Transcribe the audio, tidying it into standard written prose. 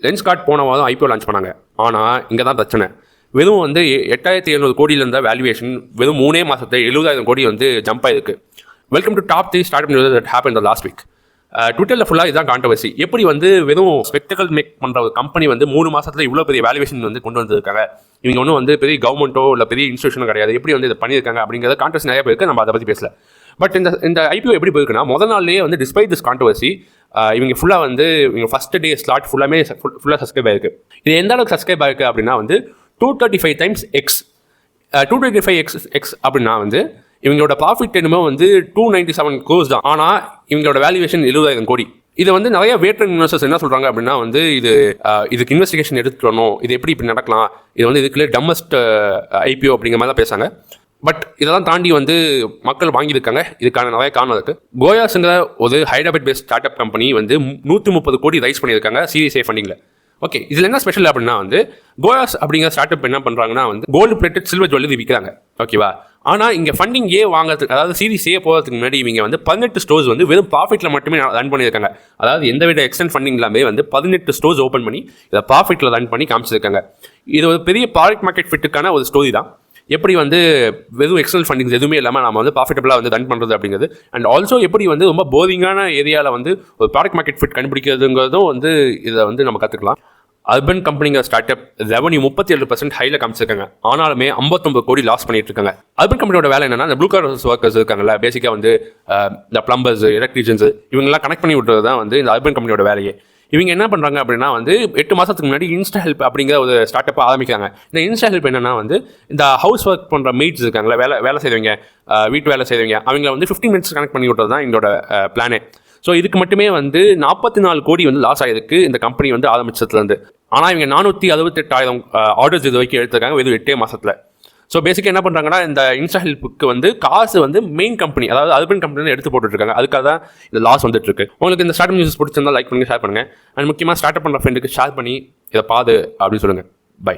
லென்ஸ்கார்ட் போன வாரம் IPO launch பண்ணாங்க. ஆனால் இங்கே தான் பிரச்சனை. வெறும் வந்து 8700 கோடியில் இருந்த வேல்யூவேஷன் வெறும் 3 மாதத்தை 70,000 கோடி வந்து ஜம்ப் ஆயிருக்கு. Welcome to top 3 start news that happen the last week. ட்விட்டரில் ஃபுல்லாக இதுதான் கான்ட்ரவர்சி. எப்படி வந்து வெறும் ஸ்பெக்டக்கல் மேக் பண்ணுற ஒரு கம்பெனி வந்து 3 மாதத்தில் இவ்வளோ பெரிய வேல்யூவேஷன் வந்து கொண்டு வந்திருக்காங்க. இவங்க ஒன்றும் வந்து பெரிய கவர்மெண்ட்டோ இல்லை பெரிய இன்ஸ்டியூஷனோ கிடையாது. எப்படி வந்து இதை பண்ணியிருக்காங்க அப்படிங்கிறத கான்ட்ரவர்சி நிறைய பேருக்கு நம்ம அதை பற்றி பேசல. பட் இந்த ஐபிஓ எப்படி போயிருக்குன்னா, முதல் நாள்லேயே வந்து டிஸ்பைட் திஸ் கான்ட்ரவர்சி இவங்க ஃபுல்லாக வந்து இவங்க ஃபஸ்ட் டே ஸ்லாட் ஃபுல்லாக சப்ஸ்கிரைப் ஆயிருக்கு. இது எந்த அளவுக்கு சப்ஸ்கிரைப் ஆயிருக்கு அப்படின்னா வந்து 235 டைம்ஸ் எக்ஸ் 225x அப்படின்னா வந்து இவங்களோட ப்ராஃபிட் என்னமோ வந்து 297 crores தான். ஆனால் இவங்களோட வேல்யூவேஷன் 70,000 கோடி. இதை வந்து நிறைய வேட்டன் இன்வெஸ்டர்ஸ் என்ன சொல்கிறாங்க அப்படின்னா வந்து இதுக்கு இன்வெஸ்டிகேஷன் எடுத்துக்கணும், இது எப்படி இப்படி நடக்கலாம், இது வந்து இதுக்குள்ளே டம்மஸ்ட் ஐபிஓ அப்படிங்கிற மாதிரி தான் பேசாங்க. பட் இதெல்லாம் தாண்டி வந்து மக்கள் வாங்கியிருக்காங்க. இதுக்கான நிறைய காரணம் இருக்குது. கோயாஸுங்கிற ஒரு Hyderabad based start up company வந்து 130 கோடி ரைஸ் பண்ணியிருக்காங்க சீரிஸ் ஏ ஃபண்டிங்கில். ஓகே, இதில் என்ன ஸ்பெஷல் அப்படின்னா வந்து கோயாஸ் அப்படிங்கிற ஸ்டார்ட் அப் என்ன பண்ணுறாங்கன்னா வந்து கோல்டு பிளேட்டட் சில்வர் ஜுவல்லரி விற்கிறாங்க. ஓகேவா? ஆனால் இங்கே ஃபண்டிங் ஏ வாங்குறதுக்கு, அதாவது சீரிஸ் ஏ போகிறதுக்கு முன்னாடி இவங்க வந்து 18 ஸ்டோர்ஸ் வந்து வெறும் ப்ராஃபிட்டில் மட்டுமே ரன் பண்ணியிருக்காங்க. அதாவது எந்தவித எக்ஸ்டென்ட் ஃபண்டிங் இல்லாமல் வந்து 18 ஸ்டோர்ஸ் ஓப்பன் பண்ணி இதை ப்ராஃபிட்டில் ரன் பண்ணி காமிச்சிருக்காங்க. இது ஒரு பெரிய ப்ராடக்ட் மார்க்கெட் ஃபிட்டுக்கான ஒரு ஸ்டோரி தான். எப்படி வந்து வெறும் எக்ஸ்டர்னல் ஃபண்டிங்ஸ் எதுவுமே இல்லாமல் நம்ம வந்து ப்ராஃபிட்டபிளாக வந்து ரன் பண்ணுறது அப்படிங்கிறது. அண்ட் ஆல்சோ எப்படி வந்து ரொம்ப போரிங்கான ஏரியாவில் வந்து ஒரு ப்ராடக்ட் மார்க்கெட் ஃபிட் கண்டுபிடிக்கிறதுங்கிறதும் வந்து இதை வந்து நம்ம கற்றுக்கலாம். அர்பன் கம்பெனிங்கிற ஸ்டார்ட் அப் ரெவன்யூ 37% ஹையில் காமிச்சிருக்காங்க. ஆனாலுமே 59 கோடி லாஸ் பண்ணிட்டு இருக்காங்க. அர்பன் கம்பெனியோட வேலை என்னன்னா, இந்த ப்ளூ காலர் ஒர்க்கர்ஸ் இருக்காங்கல்ல, பேசிக்காக வந்து இந்த பிளம்பர்ஸ், எலக்ட்ரீஷியன்ஸ் இவங்கெல்லாம் கனெக்ட் பண்ணி விட்டுறது தான் வந்து இந்த அர்பன் கம்பெனியோட வேலையே. இவங்க என்ன பண்ணுறாங்க அப்படின்னா வந்து 8 மாதத்துக்கு முன்னாடி இன்ஸ்டா ஹெல்ப் அப்படிங்கிற ஒரு ஸ்டார்ட் அப் ஆரம்பிக்கிறாங்க. இந்த இன்ஸ்டா ஹெல்ப் என்னன்னா வந்து இந்த ஹவுஸ் ஒர்க் பண்ணுற மெய்ட்ஸ் இருக்காங்களா, வேலை செய்கிறவங்க, வீட்டு வேலை செய்கிறவங்க, அவங்கள வந்து 15 மினிட்ஸ் கனெக்ட் பண்ணி விட்டுறது தான் எங்களோட பிளானே. ஸோ இதுக்கு மட்டுமே வந்து 44 கோடி வந்து லாஸ் ஆகிருக்கு இந்த கம்பெனி வந்து ஆரம்பிச்சதுலேருந்து. ஆனால் இவங்க 468,000 ஆர்டர்ஸ் இது வரைக்கும் எடுத்துருக்காங்க வெறும் 8 மாதத்தில். ஸோ பேசிக்காக என்ன பண்ணுறாங்கன்னா, இந்த இன்ஸ்டா ஹெல்ப்புக்கு வந்து காசு வந்து மெயின் கம்பெனி, அதாவது அர்பன் கம்பெனி எடுத்து போட்டுருக்காங்க. அதுக்காக தான் இந்த லாஸ் வந்துட்டு இருக்கு. உங்களுக்கு இந்த ஸ்டார்ட் அப் நியூஸ் பிடிச்சிருந்தா லைக் பண்ணுங்கள், ஷேர் பண்ணுங்கள். அண்ட் முக்கியமாக ஸ்டார்ட் அப் பண்ணுற ஃப்ரெண்டுக்கு ஷேர் பண்ணி இதை பாது அப்படின்னு சொல்லுங்கள். பை.